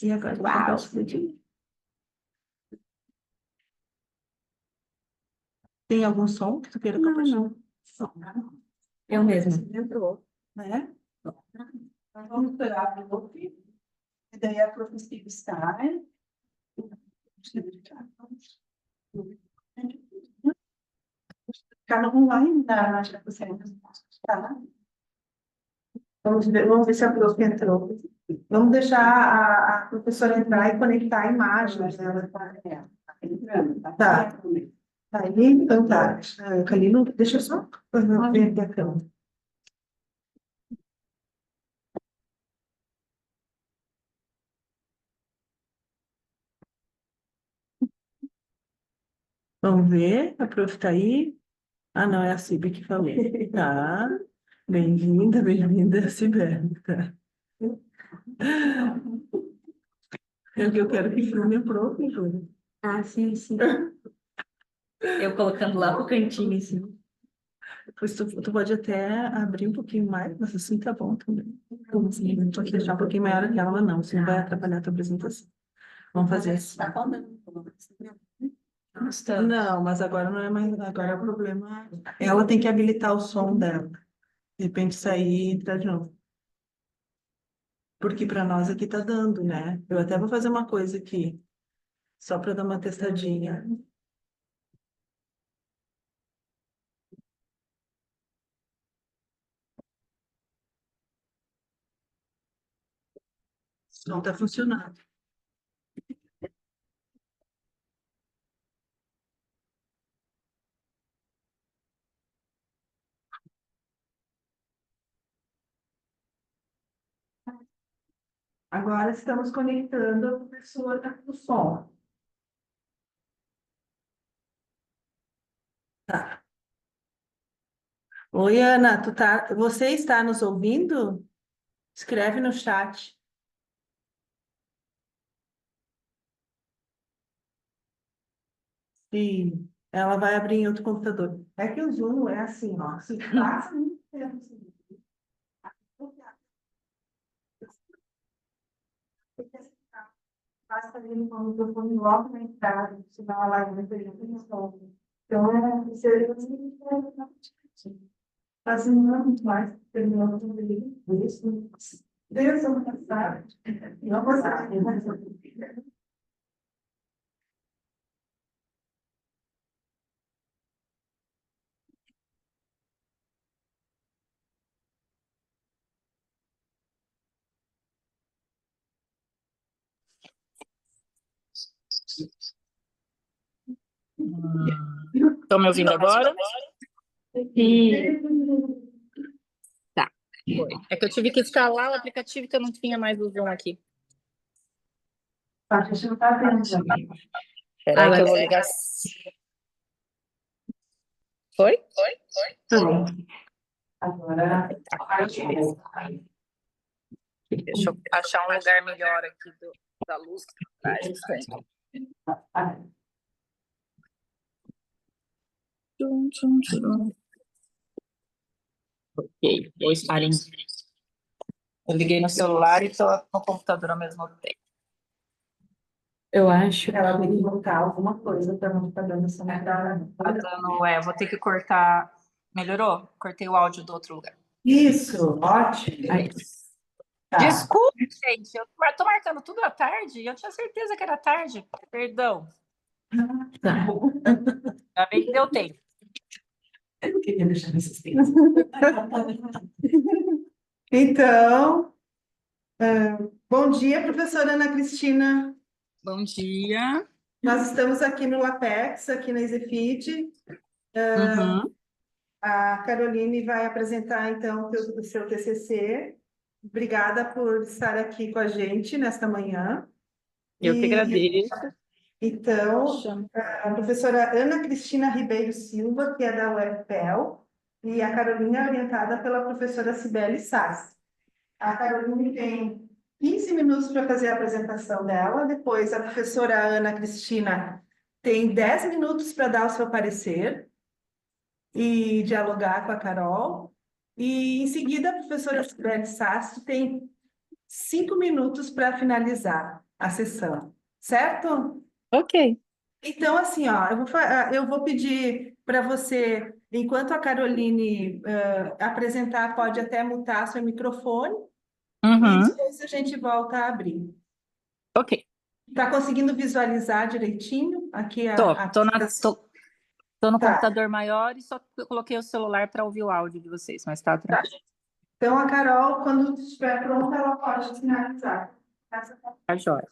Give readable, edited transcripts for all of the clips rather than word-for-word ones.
E agora, Uau. Tem algum som que tu queira Não, compartilhar? não. Eu mesma. Entrou, né? Nós vamos esperar o outro. E daí a professora sai. Ficar no online da Jacuzzi. Tá? Vamos ver se a prof entrou. Vamos deixar a professora entrar e conectar a imagem dela. Tá. Tá aí, então tá. Calino, deixa eu só ver aqui a câmera. Vamos ver, a prof tá aí. Ah, não, é a Cibe que falou. Tá. Bem-vinda, Cibele. Tá. É o que eu quero que filme a prof, Júlia. Ah, sim, sim. Eu colocando lá pro cantinho, assim. Depois tu pode até abrir um pouquinho mais, mas assim tá bom também. Vamos deixar um pouquinho maior aquela, mas não, isso não vai atrapalhar a tua apresentação. Vamos fazer assim. Tá falando. Não, mas agora não é mais. Agora o problema. Ela tem que habilitar o som dela. De repente sair e entrar de novo. Porque para nós aqui tá dando, né? Eu até vou fazer uma coisa aqui, só para dar uma testadinha. Não tá funcionando. Agora estamos conectando a professora do som. Tá. Oi, Ana, você está nos ouvindo? Escreve no chat. Sim, ela vai abrir em outro computador. É que o Zoom é assim, ó. Se passa muito tempo assim. Basta ali no microfone logo na entrada, senão a live vai perder a resolve. Então, seria assim, fazendo muito mais, terminando tudo isso. Deus não passar, não passar. Estão me ouvindo agora? E Tá. É que eu tive que instalar o aplicativo que eu não tinha mais o Zoom aqui. A gente não está vendo. Peraí que eu vou ligar. Foi? Agora, Deixa eu achar um lugar melhor aqui da luz que tá atrás. Ok, vou estar em. Eu liguei no celular e estou no computador ao mesmo tempo. eu acho. ela tem que botar alguma coisa para não ficar dando essa entrada. Tá dando, eu vou ter que cortar. Melhorou? Cortei o áudio do outro lugar. Isso, ótimo. Aí, Tá. Desculpe, gente, eu tô marcando tudo à tarde e eu tinha certeza que era tarde. Perdão. tá. Ainda bem que deu tempo. Eu não queria deixar nesses tempos. Então, bom dia, professora Ana Cristina. Bom dia. Nós estamos aqui no LAPEX, aqui na Exefit. Uhum. A Caroline vai apresentar, então, o seu TCC. Obrigada por estar aqui com a gente nesta manhã. Eu que agradeço. Então, a professora Ana Cristina Ribeiro Silva, que é da UFPEL, e a Carolina é orientada pela professora Cibele Sassi. A Carolina tem 15 minutos para fazer a apresentação dela, depois a professora Ana Cristina tem 10 minutos para dar o seu parecer e dialogar com a Carol, E, em seguida, a professora Sibeli Sastre tem 5 minutos para finalizar a sessão, certo? Ok. Então, assim, ó, eu vou pedir para você, enquanto a Caroline apresentar, pode até mutar seu microfone e Uhum. depois a gente volta a abrir. Ok. Está conseguindo visualizar direitinho aqui Tô, a tô, na, apresentação? tô, tô no Tá, computador maior e só coloquei o celular para ouvir o áudio de vocês, mas tá tá. tranquilo. Então, a Carol, quando estiver pronta, ela pode finalizar. Tá jóia.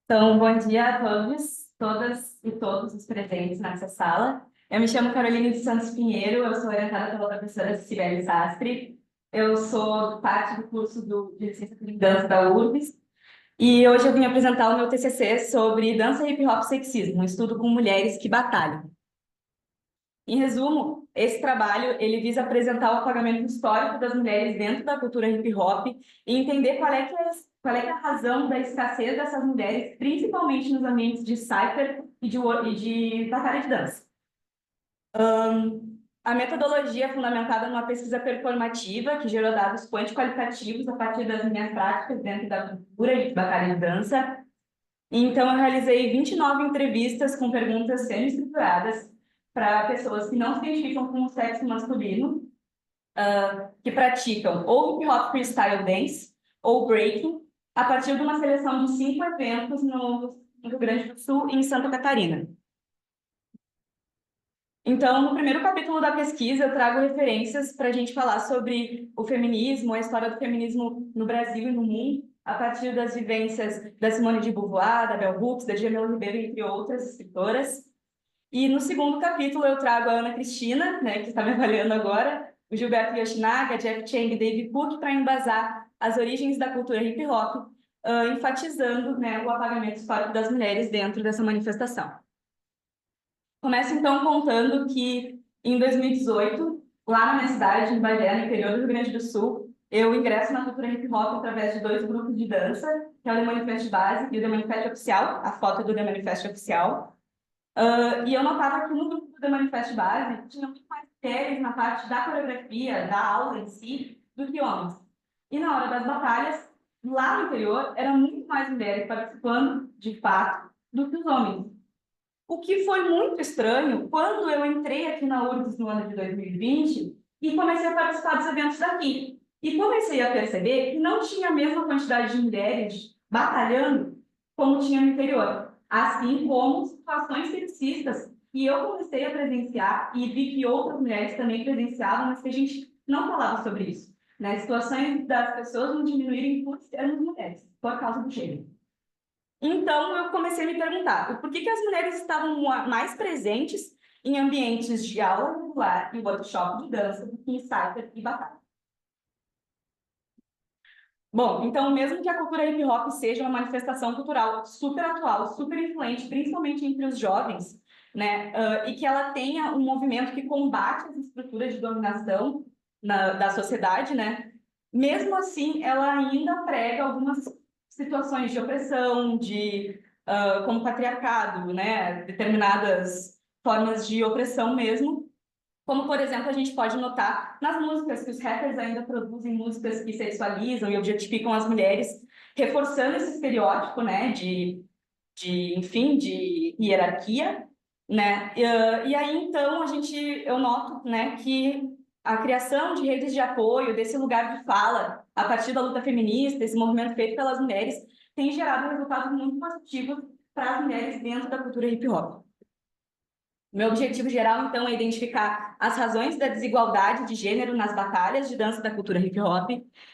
Então, bom dia a todos, todas e todos os presentes nessa sala. Eu me chamo Caroline dos Santos Pinheiro, eu sou orientada pela professora Cibele Sastre. Eu sou parte do curso de Licenciatura em Dança da URBS. E hoje eu vim apresentar o meu TCC sobre dança, hip hop e sexismo, um estudo com mulheres que batalham. Em resumo, esse trabalho ele visa apresentar o apagamento histórico das mulheres dentro da cultura hip hop e entender qual é que é a razão da escassez dessas mulheres, principalmente nos ambientes de cypher e de batalha de dança. A metodologia é fundamentada numa pesquisa performativa que gerou dados quanti-qualitativos a partir das minhas práticas dentro da cultura e de batalha de dança. Então, eu realizei 29 entrevistas com perguntas semi-estruturadas para pessoas que não se identificam com o sexo masculino, que praticam ou hip hop freestyle dance ou breaking, a partir de uma seleção de 5 eventos no Rio Grande do Sul e em Santa Catarina. Então, no primeiro capítulo da pesquisa, eu trago referências para a gente falar sobre o feminismo, a história do feminismo no Brasil e no mundo, a partir das vivências da Simone de Beauvoir, da Bell Hooks, da Djamila Ribeiro, entre outras escritoras. E no segundo capítulo, eu trago a Ana Cristina, né, que está me avaliando agora, o Gilberto Yoshinaga, Jeff Chang e Dave Cook, para embasar as origens da cultura hip hop, enfatizando, né, o apagamento histórico das mulheres dentro dessa manifestação. Começo então contando que em 2018, lá na minha cidade, em Bagé, no interior do Rio Grande do Sul, eu ingresso na cultura hip hop através de 2 grupos de dança, que é o The Manifest Base e o The Manifest Oficial, a foto do The Manifest Oficial. E eu notava que no grupo do The Manifest Base tinha muito mais mulheres na parte da coreografia, da aula em si, do que homens. E na hora das batalhas, lá no interior, eram muito mais mulheres participando, de fato, do que os homens. O que foi muito estranho quando eu entrei aqui na URGS no ano de 2020 e comecei a participar dos eventos daqui. E comecei a perceber que não tinha a mesma quantidade de mulheres batalhando como tinha no interior, assim como situações sexistas que eu comecei a presenciar e vi que outras mulheres também presenciavam, mas que a gente não falava sobre isso. Né? Situações das pessoas não diminuírem por sermos mulheres, por causa do gênero. Então, eu comecei a me perguntar por que as mulheres estavam mais presentes em ambientes de aula regular e workshop de dança do que em cypher e batalha. Bom, então, mesmo que a cultura hip hop seja uma manifestação cultural super atual, super influente, principalmente entre os jovens, né, e que ela tenha um movimento que combate as estruturas de dominação da sociedade, né, mesmo assim, ela ainda prega algumas situações de opressão, como patriarcado, né, determinadas formas de opressão mesmo, como, por exemplo, a gente pode notar nas músicas que os rappers ainda produzem músicas que sexualizam e objetificam as mulheres, reforçando esse estereótipo, né, enfim, de hierarquia, né? E aí, então, eu noto, né, que a criação de redes de apoio, desse lugar de fala, a partir da luta feminista, esse movimento feito pelas mulheres, tem gerado resultados muito positivos para as mulheres dentro da cultura hip hop. Meu objetivo geral, então, é identificar as razões da desigualdade de gênero nas batalhas de dança da cultura hip hop.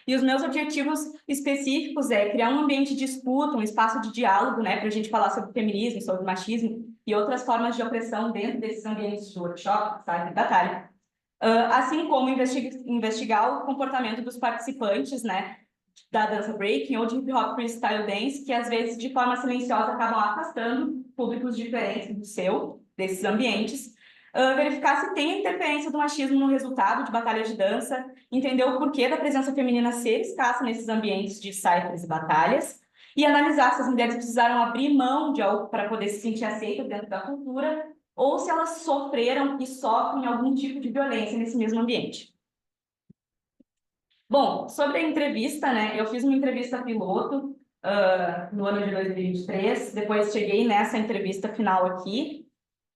E os meus objetivos específicos é criar um ambiente de escuta, um espaço de diálogo, né, para a gente falar sobre feminismo, sobre machismo e outras formas de opressão dentro desses ambientes de workshop, site e batalha. Assim como investigar o comportamento dos participantes, né, da dança breaking ou de hip hop freestyle dance, que às vezes de forma silenciosa acabam afastando públicos diferentes desses ambientes, verificar se tem interferência do machismo no resultado de batalhas de dança, entender o porquê da presença feminina ser escassa nesses ambientes de cyphers e batalhas, e analisar se as mulheres precisaram abrir mão de algo para poder se sentir aceitas dentro da cultura, ou se elas sofreram e sofrem algum tipo de violência nesse mesmo ambiente. Bom, sobre a entrevista, né? Eu fiz uma entrevista piloto no ano de 2023, depois cheguei nessa entrevista final aqui.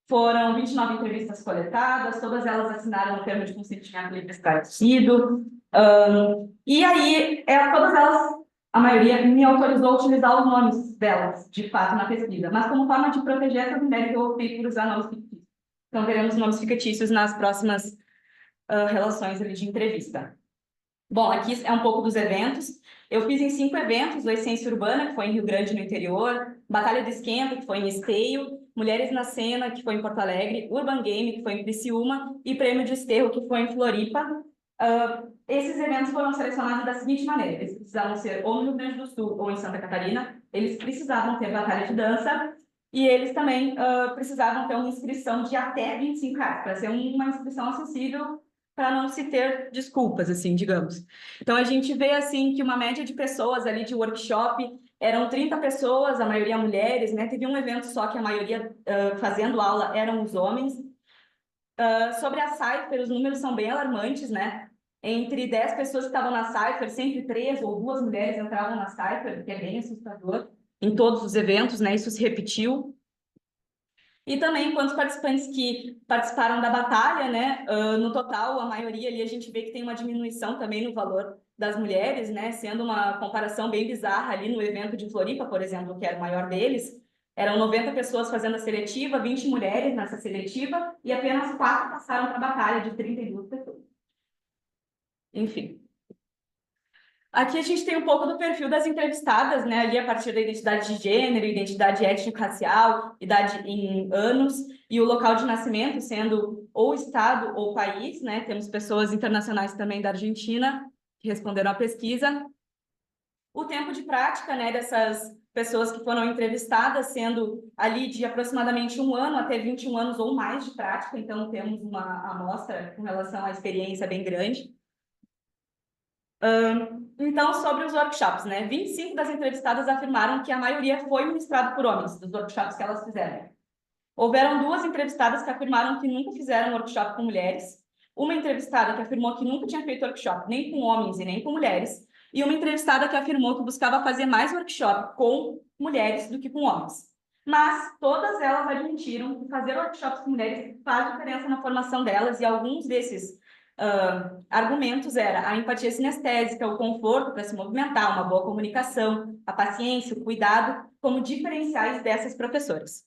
Foram 29 entrevistas coletadas, todas elas assinaram o termo de consentimento livre esclarecido. E aí, todas elas, a maioria, me autorizou a utilizar os nomes delas, de fato, na pesquisa. Mas como forma de proteger essas mulheres, eu optei por usar nomes fictícios. Então, teremos nomes fictícios nas próximas relações ali de entrevista. Bom, aqui é um pouco dos eventos. Eu fiz em 5 eventos: o Essência Urbana, que foi em Rio Grande, no interior, Batalha do Esquenta, que foi em Esteio, Mulheres na Cena, que foi em Porto Alegre, Urban Game, que foi em Criciúma, e Prêmio de Esterro, que foi em Floripa. Esses eventos foram selecionados da seguinte maneira: eles precisavam ser ou no Rio Grande do Sul ou em Santa Catarina, eles precisavam ter batalha de dança, e eles também precisavam ter uma inscrição de até R$ 25, para ser uma inscrição acessível, para não se ter desculpas, assim, digamos. Então, a gente vê, assim, que uma média de pessoas ali de workshop eram 30 pessoas, a maioria mulheres, né? Teve um evento só que a maioria fazendo aula eram os homens. Sobre a Cypher, os números são bem alarmantes, né? Entre 10 pessoas que estavam na Cypher, sempre 3 ou 2 mulheres entravam na Cypher, que é bem assustador, em todos os eventos, né? Isso se repetiu. E também quantos participantes que participaram da batalha, né? No total, a maioria ali, a gente vê que tem uma diminuição também no valor das mulheres, né? Sendo uma comparação bem bizarra ali no evento de Floripa, por exemplo, que era o maior deles. Eram 90 pessoas fazendo a seletiva, 20 mulheres nessa seletiva, e apenas 4 passaram para a batalha, de 32 pessoas. Enfim. Aqui a gente tem um pouco do perfil das entrevistadas, né? Ali a partir da identidade de gênero, identidade étnico-racial, idade em anos e o local de nascimento, sendo ou estado ou país, né? Temos pessoas internacionais também da Argentina que responderam à pesquisa. O tempo de prática, né, dessas pessoas que foram entrevistadas, sendo ali de aproximadamente 1 ano até 21 anos ou mais de prática, então temos uma amostra com relação à experiência bem grande. Então, sobre os workshops, né? 25 das entrevistadas afirmaram que a maioria foi ministrado por homens, dos workshops que elas fizeram. Houveram 2 entrevistadas que afirmaram que nunca fizeram workshop com mulheres, uma entrevistada que afirmou que nunca tinha feito workshop nem com homens e nem com mulheres, e uma entrevistada que afirmou que buscava fazer mais workshop com mulheres do que com homens. Mas todas elas admitiram que fazer workshops com mulheres faz diferença na formação delas, e alguns desses argumentos era a empatia sinestésica, o conforto para se movimentar, uma boa comunicação, a paciência, o cuidado, como diferenciais dessas professoras.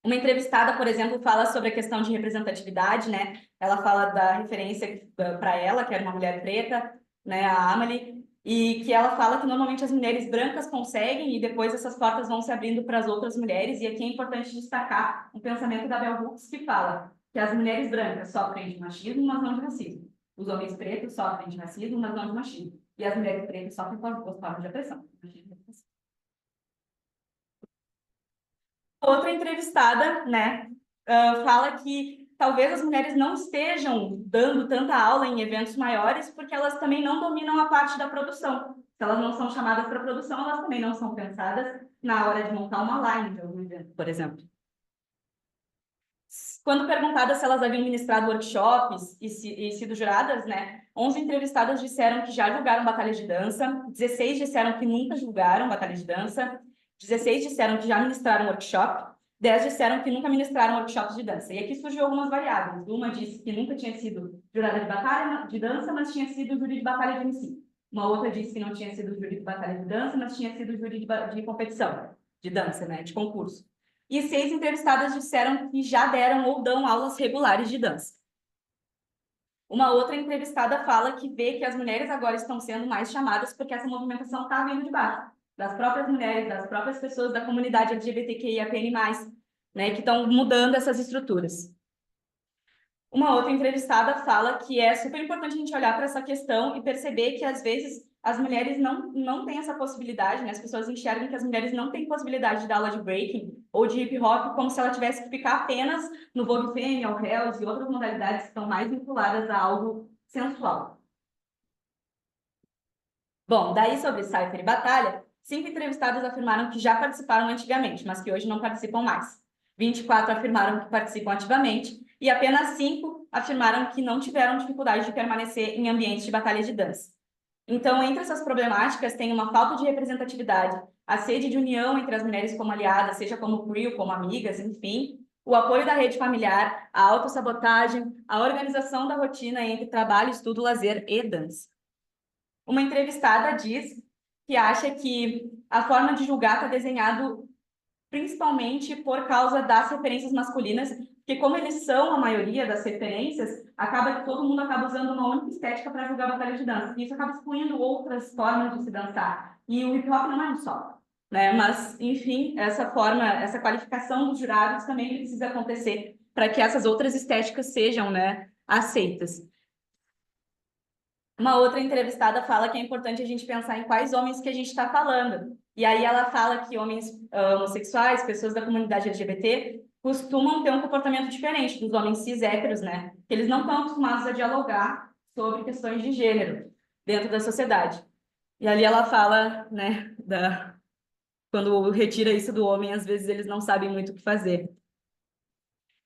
Uma entrevistada, por exemplo, fala sobre a questão de representatividade, né? Ela fala da referência para ela, que era uma mulher preta, né, a Amelie, e que ela fala que normalmente as mulheres brancas conseguem e depois essas portas vão se abrindo para as outras mulheres, e aqui é importante destacar um pensamento da Bell Hooks que fala que as mulheres brancas sofrem de machismo, mas não de racismo. Os homens pretos sofrem de racismo, mas não de machismo. E as mulheres pretas sofrem por formas de opressão. Outra entrevistada, né, fala que talvez as mulheres não estejam dando tanta aula em eventos maiores porque elas também não dominam a parte da produção. Se elas não são chamadas para produção, elas também não são pensadas na hora de montar uma line de algum evento, por exemplo. Quando perguntadas se elas haviam ministrado workshops e sido juradas, né, 11 entrevistadas disseram que já julgaram batalhas de dança, 16 disseram que nunca julgaram batalhas de dança, 16 disseram que já ministraram workshop, 10 disseram que nunca ministraram workshops de dança. E aqui surgiu algumas variáveis. Uma disse que nunca tinha sido jurada de batalha de dança, mas tinha sido júri de batalha de MC. Uma outra disse que não tinha sido júri de batalha de dança, mas tinha sido júri de competição de dança, né, de concurso. E 6 entrevistadas disseram que já deram ou dão aulas regulares de dança. Uma outra entrevistada fala que vê que as mulheres agora estão sendo mais chamadas porque essa movimentação está vindo de baixo, das próprias mulheres, das próprias pessoas da comunidade LGBTQIAPN+, né, que estão mudando essas estruturas. Uma outra entrevistada fala que é super importante a gente olhar para essa questão e perceber que, às vezes, as mulheres não têm essa possibilidade, né? As pessoas enxergam que as mulheres não têm possibilidade de dar aula de breaking ou de hip hop, como se ela tivesse que ficar apenas no Vogue Femme, ao Hells e outras modalidades que estão mais vinculadas a algo sensual. Bom, daí sobre Cypher e Batalha, 5 entrevistadas afirmaram que já participaram antigamente, mas que hoje não participam mais. 24 afirmaram que participam ativamente e apenas 5 afirmaram que não tiveram dificuldade de permanecer em ambientes de batalha de dança. Então, entre essas problemáticas, tem uma falta de representatividade, a sede de união entre as mulheres como aliadas, seja como crew, como amigas, enfim, o apoio da rede familiar, a autossabotagem, a organização da rotina entre trabalho, estudo, lazer e dança. Uma entrevistada diz que acha que a forma de julgar está desenhado principalmente por causa das referências masculinas, porque como eles são a maioria das referências, acaba que todo mundo acaba usando uma única estética para julgar a batalha de dança, e isso acaba excluindo outras formas de se dançar. E o hip hop não é um só, né? Mas, enfim, essa forma, essa qualificação dos jurados também precisa acontecer para que essas outras estéticas sejam, né, aceitas. Uma outra entrevistada fala que é importante a gente pensar em quais homens que a gente está falando. E aí ela fala que homens homossexuais, pessoas da comunidade LGBT, costumam ter um comportamento diferente dos homens cis héteros, né? Que eles não estão acostumados a dialogar sobre questões de gênero dentro da sociedade. E ali ela fala, né, quando retira isso do homem, às vezes eles não sabem muito o que fazer.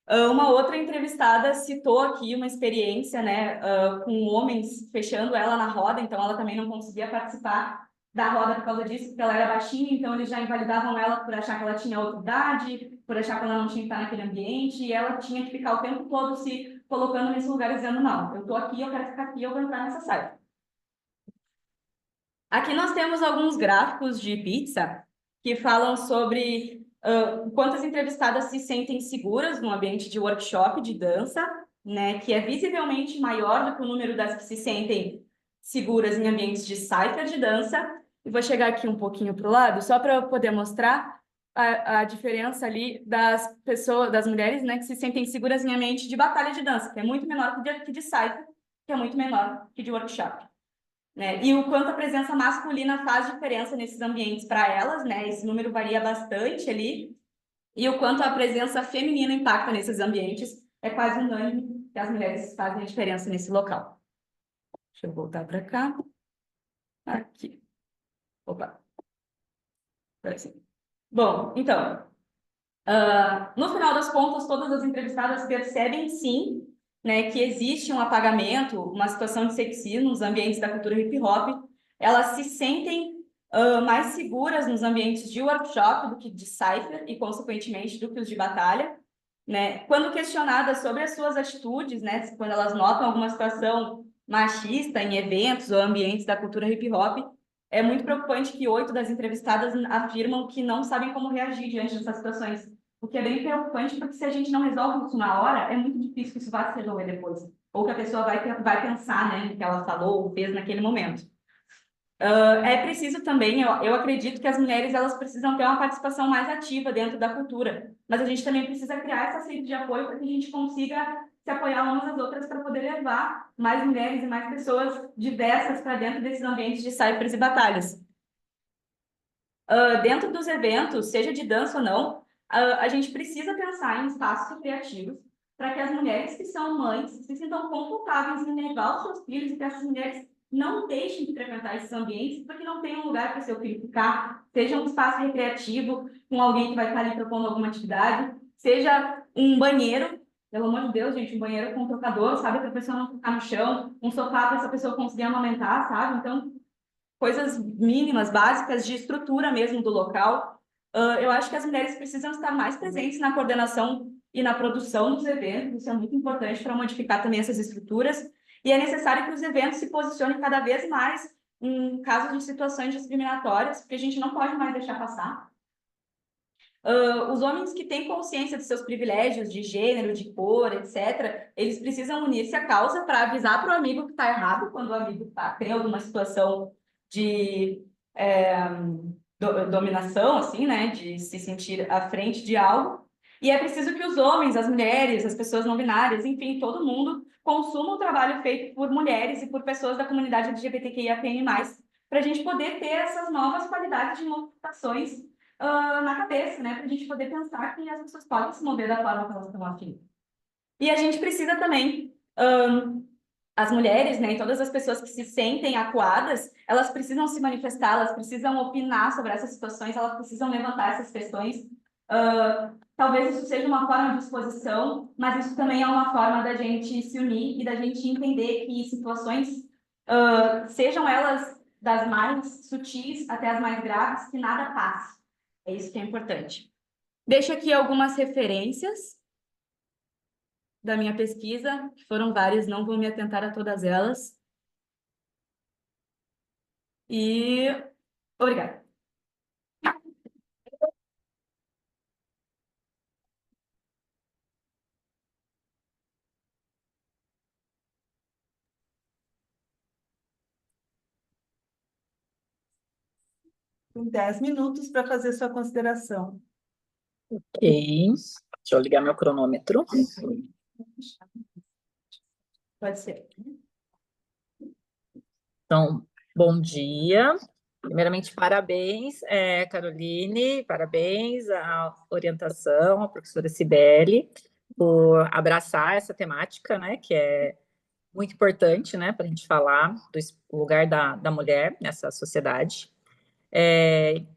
Uma outra entrevistada citou aqui uma experiência, né, com homens fechando ela na roda, então ela também não conseguia participar da roda por causa disso, porque ela era baixinha, então eles já invalidavam ela por achar que ela tinha outra idade, por achar que ela não tinha que estar naquele ambiente, e ela tinha que ficar o tempo todo se colocando nesse lugar dizendo, não, eu tô aqui, eu quero ficar aqui, eu vou entrar nessa saia. Aqui nós temos alguns gráficos de pizza que falam sobre quantas entrevistadas se sentem seguras no ambiente de workshop de dança, né, que é visivelmente maior do que o número das que se sentem seguras em ambientes de cypher de dança. E vou chegar aqui um pouquinho para o lado, só para eu poder mostrar a diferença ali das pessoas, das mulheres, né, que se sentem seguras em ambiente de batalha de dança, que é muito menor que de cypher, que é muito menor que de workshop. Né? E o quanto a presença masculina faz diferença nesses ambientes para elas, né? Esse número varia bastante ali. E o quanto a presença feminina impacta nesses ambientes é quase unânime que as mulheres fazem a diferença nesse local. Deixa eu voltar para cá. Aqui. Opa. Assim. Bom, então, no final das contas, todas as entrevistadas percebem, sim, né, que existe um apagamento, uma situação de sexismo nos ambientes da cultura hip hop. Elas se sentem mais seguras nos ambientes de workshop do que de cypher e, consequentemente, do que os de batalha. Né? Quando questionadas sobre as suas atitudes, né, quando elas notam alguma situação machista em eventos ou ambientes da cultura hip hop, é muito preocupante que 8 das entrevistadas afirmam que não sabem como reagir diante dessas situações. O que é bem preocupante, porque se a gente não resolve isso na hora, é muito difícil que isso vá se resolver depois. Ou que a pessoa vai pensar, né, no que ela falou ou fez naquele momento. É preciso também, eu acredito que as mulheres elas precisam ter uma participação mais ativa dentro da cultura, mas a gente também precisa criar essa rede de apoio para que a gente consiga se apoiar umas às outras para poder levar mais mulheres e mais pessoas diversas para dentro desses ambientes de cyphers e batalhas. Dentro dos eventos, seja de dança ou não, a gente precisa pensar em espaços criativos para que as mulheres que são mães se sintam confortáveis em levar os seus filhos e que essas mulheres não deixem de frequentar esses ambientes porque não tem um lugar para seu filho ficar, seja um espaço recreativo com alguém que vai estar ali propondo alguma atividade, seja um banheiro, pelo amor de Deus, gente, um banheiro com um tocador, sabe, para a pessoa não ficar no chão, um sofá para essa pessoa conseguir amamentar, sabe? Então, coisas mínimas, básicas de estrutura mesmo do local. Eu acho que as mulheres precisam estar mais presentes na coordenação e na produção dos eventos, isso é muito importante para modificar também essas estruturas, e é necessário que os eventos se posicionem cada vez mais em casos de situações discriminatórias, porque a gente não pode mais deixar passar. Os homens que têm consciência dos seus privilégios de gênero, de cor, etc., eles precisam unir-se à causa para avisar para o amigo que está errado, quando o amigo tem alguma situação de dominação, assim, né, de se sentir à frente de algo. E é preciso que os homens, as mulheres, as pessoas não binárias, enfim, todo mundo consuma o trabalho feito por mulheres e por pessoas da comunidade LGBTQIAPN+, para a gente poder ter essas novas qualidades de modificações na cabeça, né, para a gente poder pensar que as pessoas podem se mover da forma que elas estão afim. E a gente precisa também as mulheres, né, e todas as pessoas que se sentem acuadas, elas precisam se manifestar, elas precisam opinar sobre essas situações, elas precisam levantar essas questões Talvez isso seja uma forma de exposição, mas isso também é uma forma da gente se unir e da gente entender que situações, sejam elas das mais sutis até as mais graves, que nada passe. É isso que é importante. Deixo aqui algumas referências da minha pesquisa, que foram várias, não vou me atentar a todas elas. E obrigada. Tem 10 minutos para fazer sua consideração. Ok. Deixa eu ligar meu cronômetro. Pode ser. Então, bom dia. Primeiramente, parabéns, Caroline, parabéns à orientação, à professora Cibele, por abraçar essa temática, né, que é muito importante, né, para a gente falar do lugar da mulher nessa sociedade.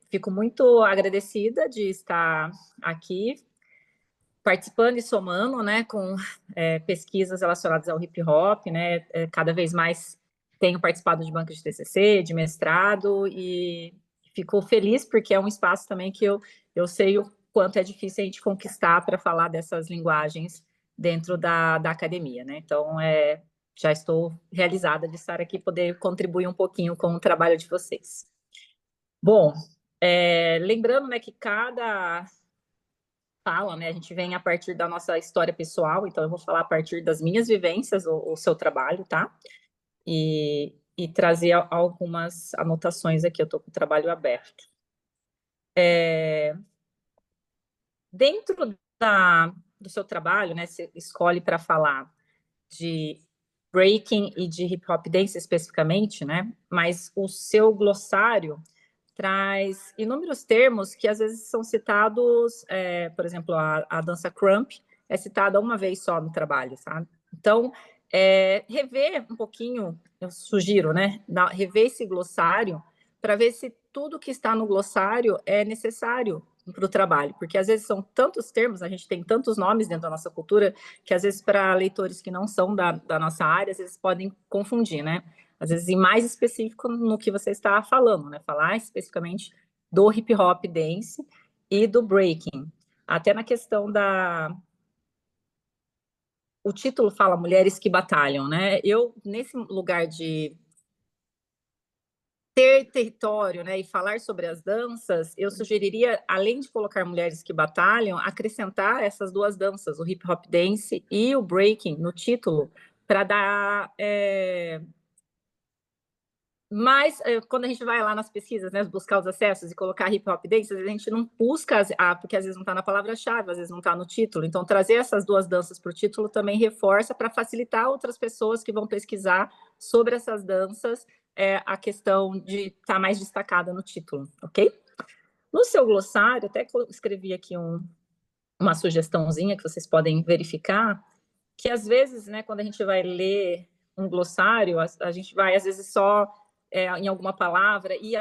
Fico muito agradecida de estar aqui participando e somando, né, com pesquisas relacionadas ao hip hop, né, cada vez mais tenho participado de bancas de TCC, de mestrado, e fico feliz porque é um espaço também que eu sei o quanto é difícil a gente conquistar para falar dessas linguagens dentro da academia, né, então já estou realizada de estar aqui e poder contribuir um pouquinho com o trabalho de vocês. Bom, lembrando, né, que cada fala, né? A gente vem a partir da nossa história pessoal, então eu vou falar a partir das minhas vivências, o seu trabalho, tá? E trazer algumas anotações aqui, eu estou com o trabalho aberto. Dentro do seu trabalho, né? Você escolhe para falar de breaking e de hip hop dance especificamente, né? Mas o seu glossário traz inúmeros termos que às vezes são citados, por exemplo, a dança crump é citada uma vez só no trabalho, sabe? Então, rever um pouquinho, eu sugiro, né? Rever esse glossário para ver se tudo que está no glossário é necessário para o trabalho, porque às vezes são tantos termos, a gente tem tantos nomes dentro da nossa cultura, que às vezes para leitores que não são da nossa área, às vezes podem confundir, né? Às vezes, e mais específico no que você está falando, né? Falar especificamente do hip hop dance e do breaking. Até na questão o título fala Mulheres que Batalham, né? Eu, nesse lugar de ter território, né, e falar sobre as danças, eu sugeriria, além de colocar Mulheres que Batalham, acrescentar essas duas danças, o hip hop dance e o breaking, no título, para dar mas quando a gente vai lá nas pesquisas, né, buscar os acessos e colocar hip hop dance, a gente não busca, porque às vezes não está na palavra-chave, às vezes não está no título. Então, trazer essas duas danças para o título também reforça para facilitar outras pessoas que vão pesquisar sobre essas danças, a questão de estar mais destacada no título, ok? No seu glossário, até escrevi aqui uma sugestãozinha que vocês podem verificar, que às vezes, né, quando a gente vai ler um glossário, a gente vai, às vezes, só em alguma palavra, e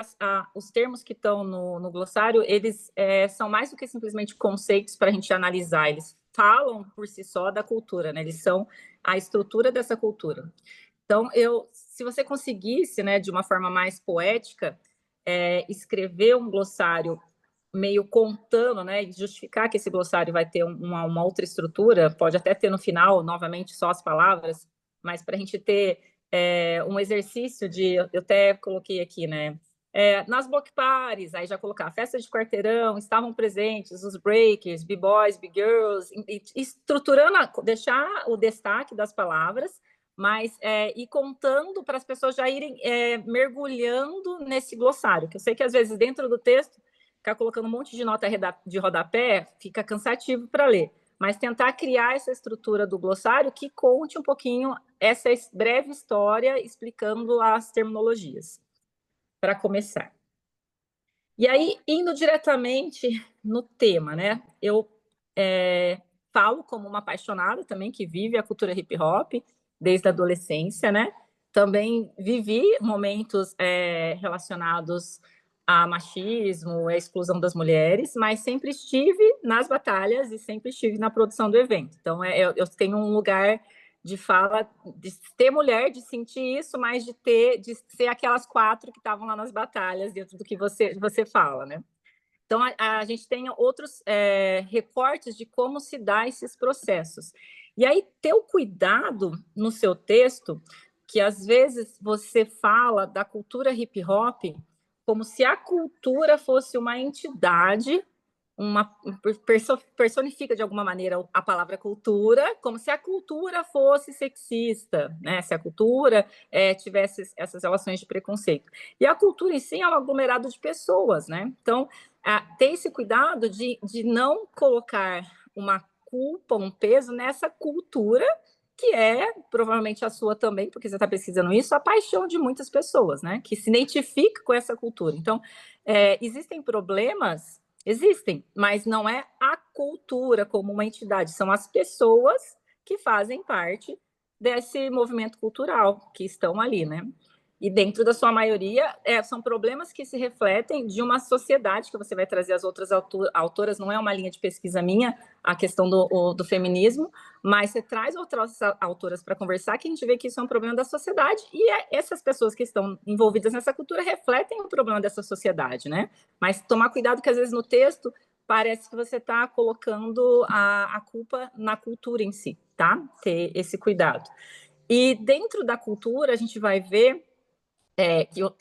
os termos que estão no glossário, eles são mais do que simplesmente conceitos para a gente analisar, eles falam por si só da cultura, né? Eles são a estrutura dessa cultura. Então, se você conseguisse, né, de uma forma mais poética, escrever um glossário meio contando, né, e justificar que esse glossário vai ter uma outra estrutura, pode até ter no final, novamente, só as palavras, mas para a gente ter um exercício de, eu até coloquei aqui, né, nas block parties, aí já colocar festa de quarteirão, estavam presentes os breakers, b-boys, b-girls, estruturando, deixar o destaque das palavras, mas ir contando para as pessoas já irem mergulhando nesse glossário, que eu sei que às vezes dentro do texto ficar colocando um monte de nota de rodapé fica cansativo para ler, mas tentar criar essa estrutura do glossário que conte um pouquinho essa breve história explicando as terminologias, para começar. E aí, indo diretamente no tema, né? Eu falo como uma apaixonada também que vive a cultura hip hop desde a adolescência, né? Também vivi momentos relacionados a machismo, a exclusão das mulheres, mas sempre estive nas batalhas e sempre estive na produção do evento. Então, eu tenho um lugar de fala, de ter mulher, de sentir isso, mas de ser aquelas 4 que estavam lá nas batalhas, dentro do que você fala, né? Então, a gente tem outros recortes de como se dá esses processos. E aí, ter o cuidado no seu texto, que às vezes você fala da cultura hip hop como se a cultura fosse uma entidade, personifica de alguma maneira a palavra cultura, como se a cultura fosse sexista, né? Se a cultura tivesse essas relações de preconceito. E a cultura em si é um aglomerado de pessoas, né? Então, ter esse cuidado de não colocar uma culpa, um peso nessa cultura, que é provavelmente a sua também, porque você está pesquisando isso, a paixão de muitas pessoas, né? Que se identifica com essa cultura. Então, existem problemas. Existem, mas não é a cultura como uma entidade, são as pessoas que fazem parte desse movimento cultural, que estão ali, né? E dentro da sua maioria, são problemas que se refletem de uma sociedade, que você vai trazer as outras autoras, não é uma linha de pesquisa minha, a questão do feminismo, mas você traz outras autoras para conversar, que a gente vê que isso é um problema da sociedade, e essas pessoas que estão envolvidas nessa cultura refletem o problema dessa sociedade, né? Mas tomar cuidado que às vezes no texto parece que você está colocando a culpa na cultura em si, tá? Ter esse cuidado. E dentro da cultura, a gente vai ver eu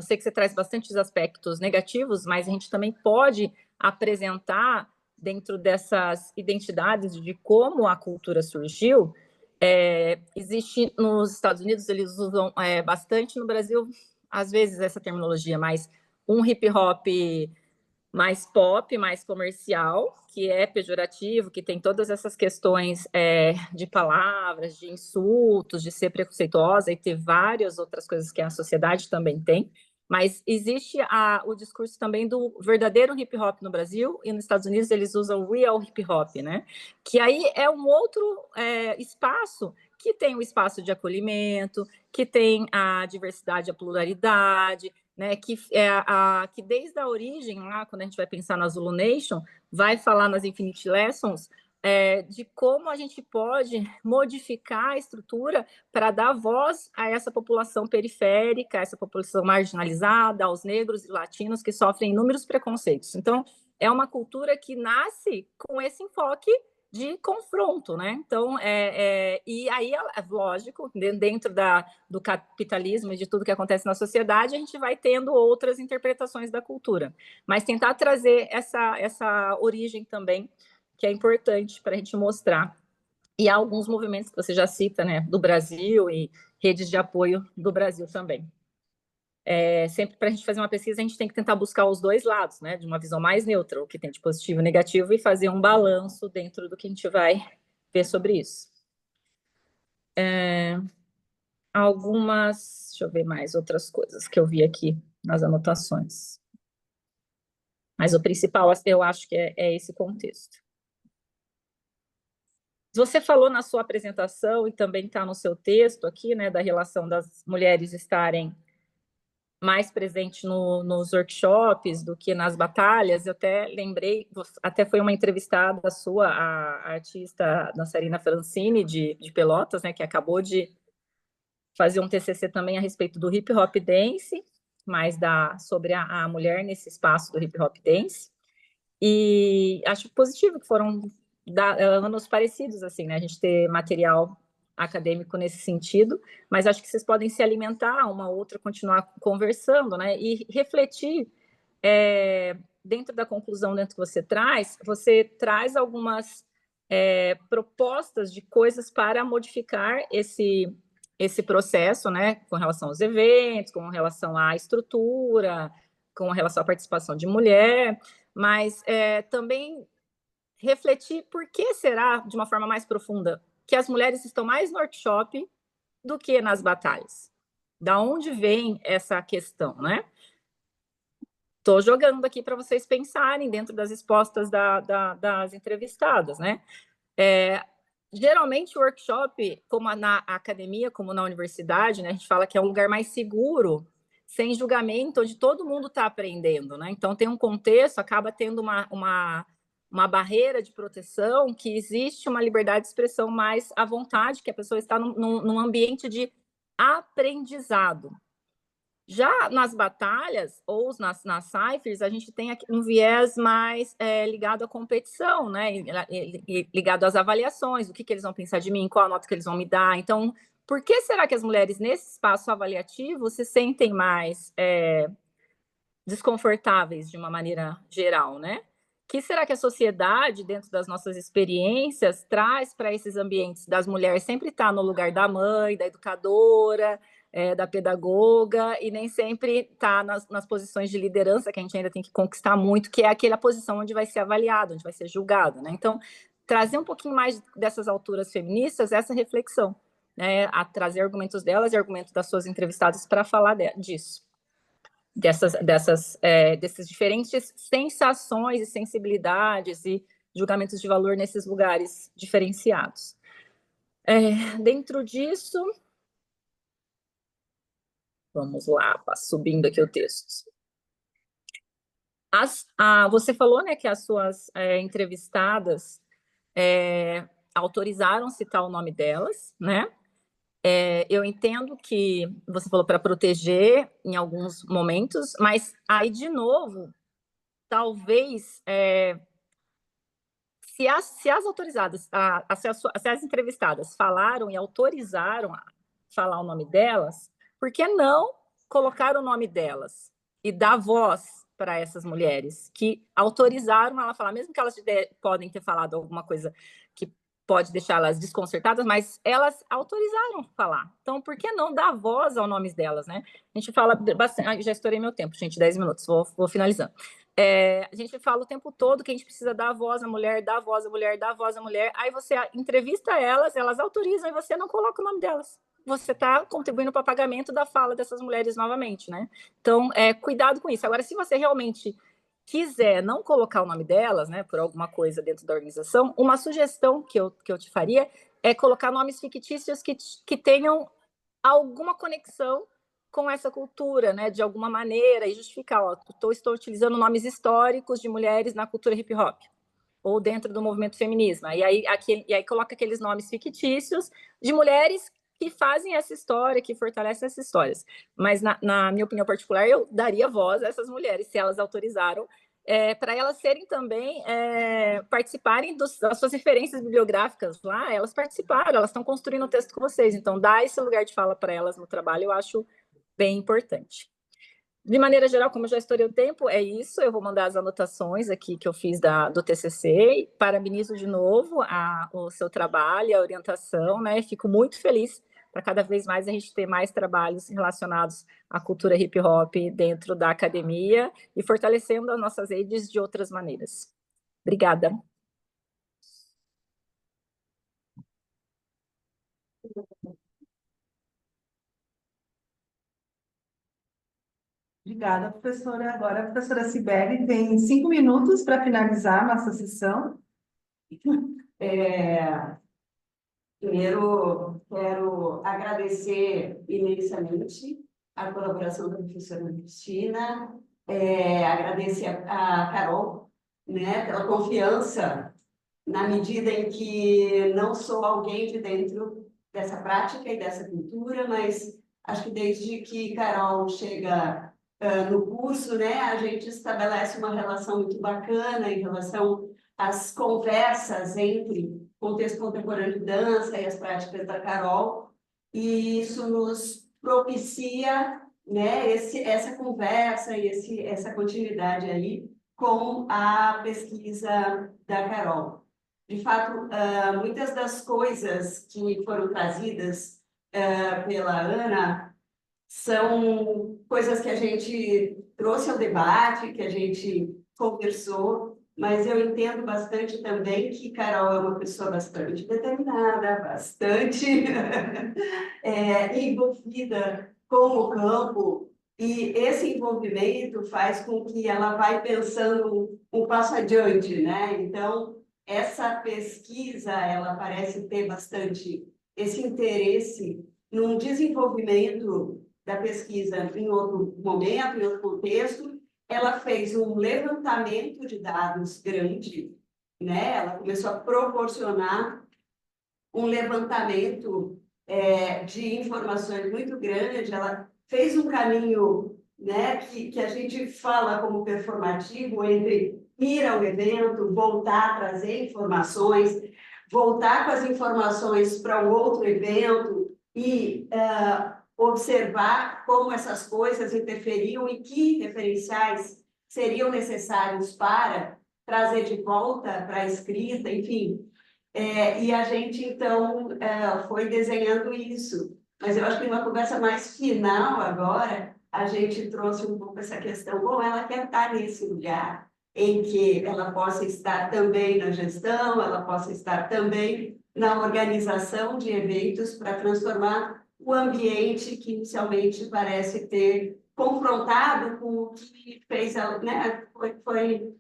sei que você traz bastantes aspectos negativos, mas a gente também pode apresentar dentro dessas identidades de como a cultura surgiu. Existe nos Estados Unidos, eles usam bastante, no Brasil, às vezes essa terminologia, mas um hip hop mais pop, mais comercial, que é pejorativo, que tem todas essas questões de palavras, de insultos, de ser preconceituosa e ter várias outras coisas que a sociedade também tem. Mas existe o discurso também do verdadeiro hip hop no Brasil, e nos Estados Unidos eles usam o real hip hop, né? Que aí é um outro espaço que tem o espaço de acolhimento, que tem a diversidade, a pluralidade, né, que desde a origem, lá, quando a gente vai pensar na Zulu Nation, vai falar nas Infinite Lessons de como a gente pode modificar a estrutura para dar voz a essa população periférica, a essa população marginalizada, aos negros e latinos que sofrem inúmeros preconceitos. Então, é uma cultura que nasce com esse enfoque de confronto, né? Então, e aí, lógico, dentro do capitalismo e de tudo que acontece na sociedade, a gente vai tendo outras interpretações da cultura. Mas tentar trazer essa origem também, que é importante para a gente mostrar. E há alguns movimentos que você já cita, né, do Brasil e redes de apoio do Brasil também. Sempre para a gente fazer uma pesquisa, a gente tem que tentar buscar os dois lados, né? De uma visão mais neutra, o que tem de positivo e negativo, e fazer um balanço dentro do que a gente vai ver sobre isso. Deixa eu ver mais outras coisas que eu vi aqui nas anotações. Mas o principal, eu acho que é esse contexto. Você falou na sua apresentação, e também está no seu texto aqui, né, da relação das mulheres estarem mais presente nos workshops do que nas batalhas. Eu até lembrei, até foi uma entrevistada sua, a artista dançarina Francine, de Pelotas, né, que acabou de fazer um TCC também a respeito do hip hop dance, mais sobre a mulher nesse espaço do hip hop dance. E acho positivo que foram anos parecidos, assim, né, a gente ter material acadêmico nesse sentido, mas acho que vocês podem se alimentar uma outra, continuar conversando, né, e refletir dentro da conclusão dentro que você traz algumas propostas de coisas para modificar esse processo, né, com relação aos eventos, com relação à estrutura, com relação à participação de mulher, mas também refletir por que será, de uma forma mais profunda, que as mulheres estão mais no workshop do que nas batalhas. Da onde vem essa questão, né? Estou jogando aqui para vocês pensarem dentro das respostas das entrevistadas, né? Geralmente o workshop, como na academia, como na universidade, né, a gente fala que é um lugar mais seguro sem julgamento, onde todo mundo está aprendendo, né? Então, tem um contexto, acaba tendo uma barreira de proteção, que existe uma liberdade de expressão mais à vontade, que a pessoa está num ambiente de aprendizado. Já nas batalhas ou nas ciphers, a gente tem aqui um viés mais ligado à competição, né? Ligado às avaliações, o que eles vão pensar de mim, qual a nota que eles vão me dar. Então, por que será que as mulheres nesse espaço avaliativo se sentem mais desconfortáveis de uma maneira geral, né? Que será que a sociedade, dentro das nossas experiências, traz para esses ambientes das mulheres sempre estar no lugar da mãe, da educadora, da pedagoga, e nem sempre está nas posições de liderança, que a gente ainda tem que conquistar muito, que é aquela posição onde vai ser avaliado, onde vai ser julgado, né? Então, trazer um pouquinho mais dessas autoras feministas, essa reflexão, né? A trazer argumentos delas e argumentos das suas entrevistadas para falar disso. Dessas diferentes sensações e sensibilidades e julgamentos de valor nesses lugares diferenciados. Dentro disso, vamos lá, subindo aqui o texto. Você falou, né, que as suas entrevistadas autorizaram citar o nome delas, né? Eu entendo que você falou para proteger em alguns momentos, mas aí, de novo, talvez se as autorizadas, se as entrevistadas falaram e autorizaram a falar o nome delas, por que não colocar o nome delas e dar voz para essas mulheres que autorizaram ela falar, mesmo que elas podem ter falado alguma coisa que pode deixá-las desconcertadas, mas elas autorizaram falar. Então, por que não dar voz ao nome delas, né? A gente fala bastante... Já estourei meu tempo, gente, 10 minutos, vou finalizando. A gente fala o tempo todo que a gente precisa dar voz à mulher, dar voz à mulher, dar voz à mulher. Aí você entrevista elas autorizam e você não coloca o nome delas. Você está contribuindo para o pagamento da fala dessas mulheres novamente, né? Então, cuidado com isso. Agora, se você realmente quiser não colocar o nome delas, né, por alguma coisa dentro da organização, uma sugestão que eu te faria é colocar nomes fictícios que tenham alguma conexão com essa cultura, né, de alguma maneira, e justificar, estou utilizando nomes históricos de mulheres na cultura hip hop, ou dentro do movimento feminismo, e aí coloca aqueles nomes fictícios de mulheres que fazem essa história, que fortalecem essas histórias. Mas, na minha opinião particular, eu daria voz a essas mulheres, se elas autorizaram, para elas serem também, participarem das suas referências bibliográficas lá, elas participaram, elas estão construindo o texto com vocês, então dar esse lugar de fala para elas no trabalho, eu acho bem importante. De maneira geral, como eu já estourei o tempo, é isso. Eu vou mandar as anotações aqui que eu fiz do TCC. Parabenizo de novo o seu trabalho, a orientação, né? Fico muito feliz para cada vez mais a gente ter mais trabalhos relacionados à cultura hip hop dentro da academia e fortalecendo as nossas redes de outras maneiras. Obrigada. Obrigada, professora. Agora, a professora Cibele tem 5 minutos para finalizar a nossa sessão. Primeiro, quero agradecer imensamente a colaboração da professora Cristina, agradecer a Carol, né, pela confiança, na medida em que não sou alguém de dentro dessa prática e dessa cultura, mas acho que desde que Carol chega no curso, né, a gente estabelece uma relação muito bacana em relação às conversas entre contexto contemporâneo de dança e as práticas da Carol, e isso nos propicia, né, essa conversa e essa continuidade aí com a pesquisa da Carol. De fato, muitas das coisas que foram trazidas pela Ana são coisas que a gente trouxe ao debate, que a gente conversou, mas eu entendo bastante também que Carol é uma pessoa bastante determinada, bastante envolvida com o campo, e esse envolvimento faz com que ela vai pensando um passo adiante, né? Então, essa pesquisa, ela parece ter bastante esse interesse num desenvolvimento da pesquisa em outro momento, em outro contexto. Ela fez um levantamento de dados grande, né? Ela começou a proporcionar um levantamento de informações muito grande. Ela fez um caminho, né, que a gente fala como performativo entre ir ao evento, voltar a trazer informações, voltar com as informações para um outro evento e observar como essas coisas interferiam e que referenciais seriam necessários para trazer de volta para a escrita, enfim. E a gente, então, foi desenhando isso. Mas eu acho que numa conversa mais final agora, a gente trouxe um pouco essa questão, bom, ela quer estar nesse lugar em que ela possa estar também na gestão, ela possa estar também na organização de eventos para transformar o ambiente que inicialmente parece ter confrontado com o que fez, né, foi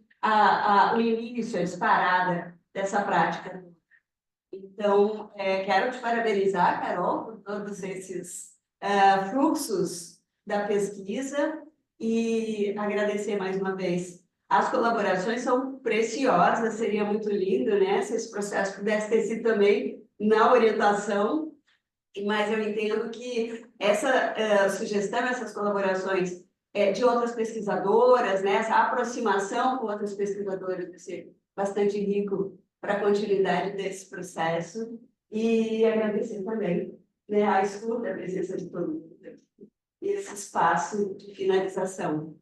o início, a disparada dessa prática. Então, quero te parabenizar, Carol, por todos esses fluxos da pesquisa e agradecer mais uma vez. As colaborações são preciosas, seria muito lindo, né, se esse processo pudesse ter sido também na orientação, mas eu entendo que essa sugestão, essas colaborações de outras pesquisadoras, né, essa aproximação com outras pesquisadoras vai ser bastante rico para a continuidade desse processo e agradecer também, né, a escuta, a presença de todo mundo e esse espaço de finalização.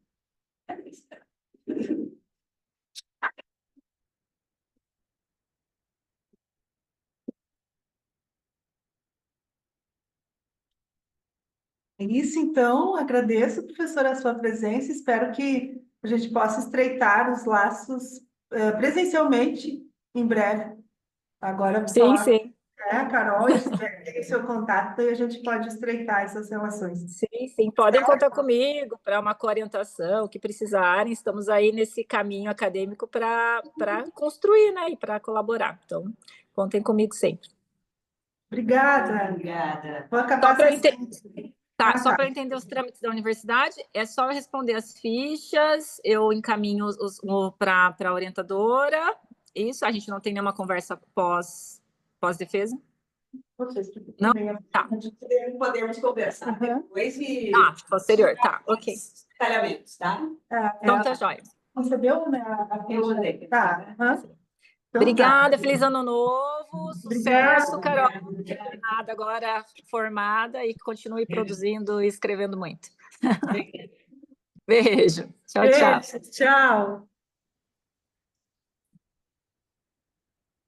É isso, então, agradeço, professora, a sua presença, espero que a gente possa estreitar os laços presencialmente em breve. Agora, vou Sim, falar sim. com a Carol, e tem o seu contato e a gente pode estreitar essas relações. Sim, sim. Podem contar comigo para uma orientação, o que precisarem. Estamos aí nesse caminho acadêmico para construir, né, e para colaborar. Então, contem comigo sempre. Obrigada. Obrigada. Vou acabar Só para sendo... só para entender os trâmites da universidade, é só eu responder as fichas, eu encaminho para a orientadora. Isso, a gente não tem nenhuma conversa pós-defesa? Não? Tá. Podemos conversar depois e... posterior, tá, ok. Detalhamentos, tá? Então tá jóia. Recebeu, né? Eu mandei. Tá. Então, Obrigada, tá. feliz ano novo, sucesso, Carol. Obrigada, agora formada e continue produzindo e escrevendo muito. Beijo. Tchau, tchau. Tchau.